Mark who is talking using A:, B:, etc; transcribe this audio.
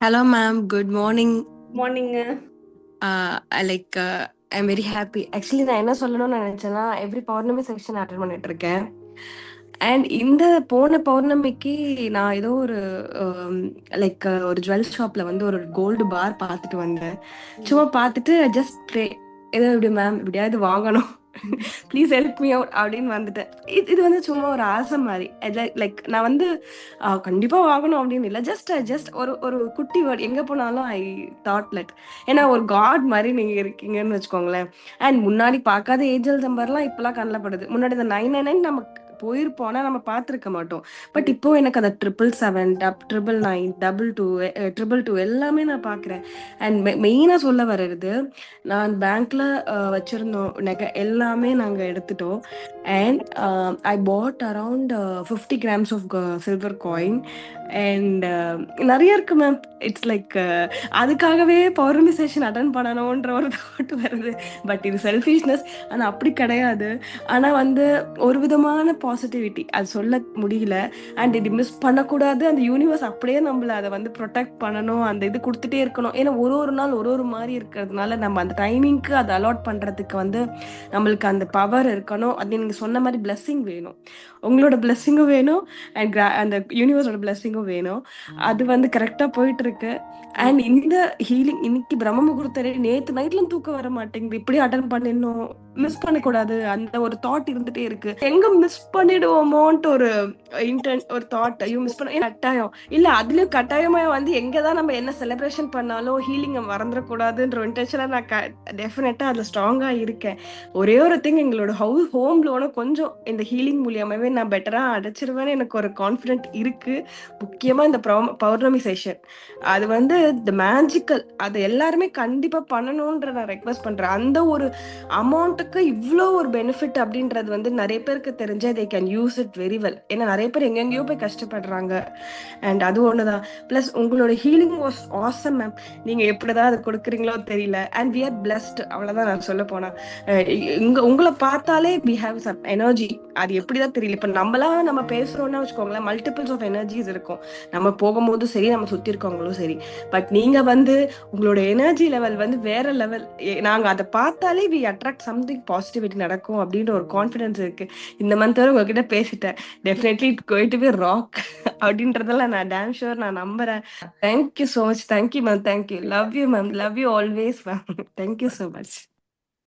A: Hello, ma'am. Good morning.
B: மார்னிங்க.
A: I'm very happy. Actually, நான் என்ன சொல்லணும்னு நினைச்சேன்னா எவ்ரி பௌர்ணமி செக்ஷன் அட்டன் பண்ணிட்டு இருக்கேன். அண்ட் இந்த போன பௌர்ணமிக்கு நான் ஏதோ ஒரு ஒரு ஜுவல் ஷாப்ல வந்து ஒரு கோல்டு பார் பார்த்துட்டு வந்தேன். சும்மா பார்த்துட்டு ஜஸ்ட் ஏதோ இப்படி மேம் இப்படியாவது வாங்கணும், ப்ளீஸ் ஹெல்ப் மீ அவுட் அப்படின்னு வந்துட்டேன். இது வந்து சும்மா ஒரு ஆசை மாதிரி. லைக் நான் வந்து கண்டிப்பா வாங்கணும் அப்படின்னு இல்லை, ஜஸ்ட் ஒரு ஒரு குட்டி வேர்ட் எங்க போனாலும் ஐ தாட் லைக், ஏன்னா ஒரு காட் மாதிரி நீங்க இருக்கீங்கன்னு வச்சுக்கோங்களேன். அண்ட் முன்னாடி பார்க்காத ஏஞ்சல் நம்பர்லாம் இப்பெல்லாம் கண்ணில் படுது. முன்னாடி இந்த 999 நமக்கு போயிருப்போம், ஆனா நம்ம பார்த்துருக்க மாட்டோம். பட் இப்போ எனக்கு அந்த 777, 999, 22, 222 எல்லாமே நான் பார்க்குறேன். அண்ட் மெயினாக சொல்ல வர்றது, நான் பேங்க்ல வச்சிருந்தோம் நகை எல்லாமே நாங்கள் எடுத்துட்டோம். And I bought around 50 grams of silver coin. And நிறைய இருக்கு மேம். இட்ஸ் லைக் அதுக்காகவே பௌர்ணமி செஷன் அட்டன் பண்ணணுன்ற ஒரு தாட் வருது. பட் இது செல்ஃபிஷ்னஸ், ஆனால் அப்படி கிடையாது. ஆனால் வந்து ஒரு விதமான பாசிட்டிவிட்டி அது சொல்ல முடியல. அண்ட் இது மிஸ் பண்ணக்கூடாது. அந்த யூனிவர்ஸ் அப்படியே நம்மளை அதை வந்து ப்ரொடெக்ட் பண்ணணும், அந்த இது கொடுத்துட்டே இருக்கணும். ஏன்னா ஒரு ஒரு நாள் ஒரு ஒரு மாதிரி இருக்கிறதுனால நம்ம அந்த டைமிங்க்கு அதை அலாட் பண்ணுறதுக்கு வந்து நம்மளுக்கு அந்த பவர் இருக்கணும். அது நீங்கள் சொன்ன மாதிரி பிளெஸ்ஸிங் வேணும், உங்களோட பிளெஸ்ஸிங்கும் வேணும், அண்ட் அந்த யூனிவர்ஸோட பிளெஸ்ஸிங்கும் வேணும். அது வந்து கரெக்டாக போயிட்டு இருக்கு. அண்ட் இந்த ஹீலிங் இன்னைக்கு பிரம்ம முகூர்த்தரே, நேற்று நைட்லாம் தூக்கம் வர மாட்டேங்குது. இப்படி அட்டன் பண்ணிடணும், மிஸ் பண்ணக்கூடாது, அந்த ஒரு தாட் இருந்துட்டே இருக்கு. எங்க மிஸ் பண்ணிடுவோமோன்ட்டு ஒரு ஒரு தாட். ஐயோ மிஸ் பண்ண கட்டாயம் இல்ல, அதுலயும் கட்டாயமா வந்து எங்கதான் நம்ம என்ன செலிப்ரேஷன் பண்ணாலும் ஹீலிங் மறந்துடக்கூடாதுன்ற இன்டென்ஷனா நான் டெஃபினட்டா அதுல ஸ்ட்ராங்கா இருக்கேன். ஒரே ஒரு திங், எங்களோட ஹோம் லோனை கொஞ்சம் இந்த ஹீலிங் மூலியமாவே நான் பெட்டரா அடைச்சிருவேன்னு எனக்கு ஒரு கான்ஃபிடென்ட் இருக்கு. முக்கியமா இந்த பௌர்ணமி செஷன் அது வந்து த மேஜிக்கல், அது எல்லாருமே கண்டிப்பா பண்ணணும்ன்ற நான் ரெக்வெஸ்ட் பண்றேன். அந்த ஒரு அமௌண்ட்டுக்கு இவ்வளோ ஒரு பெனிஃபிட் அப்படின்றது வந்து நிறைய பேருக்கு தெரிஞ்சா they can use it very well. ஏன்னா நிறைய பேர் எங்கெங்கேயோ போய் கஷ்டப்படுறாங்க. அண்ட் அது ஒண்ணுதான். பிளஸ் உங்களோட ஹீலிங் வாஸ் ஆசம் மேம். நீங்க எப்படிதான் அதை கொடுக்குறீங்களோ தெரியல. அண்ட் வி ஆர் பிளஸ்ட், அவ்வளவுதான் நான் சொல்ல போனா. உங்களை பார்த்தாலே வி ஹாவ் சம் எனர்ஜி. அது எப்படிதான் தெரியல. இப்ப நம்ம பேசுறோம்னா வச்சுக்கோங்களேன், மல்டிபிள்ஸ் ஆஃப் எனர்ஜிஸ் இருக்கும். நம்ம போகும்போதும் சரி, நம்ம சுத்தி இருக்கவங்களும் சரி. பட் நீங்க வந்து உங்களோட எனர்ஜி லெவல் வந்து வேற லெவல். நாங்க அதை பார்த்தாலே வி அட்ராக்ட் சம்திங் பாசிட்டிவிட்டி நடக்கும் அப்படின்ற ஒரு கான்ஃபிடன்ஸ் இருக்கு. இந்த மந்த் வரை உங்ககிட்ட பேசிட்டேன். Definitely it going to be rock அப்படின்றதெல்லாம் நான் டேம் ஷூர், நான் நம்புறேன். Thank you so much. Thank you ma'am. Thank you. Love you ma'am. Love you always ma'am. Thank you so much.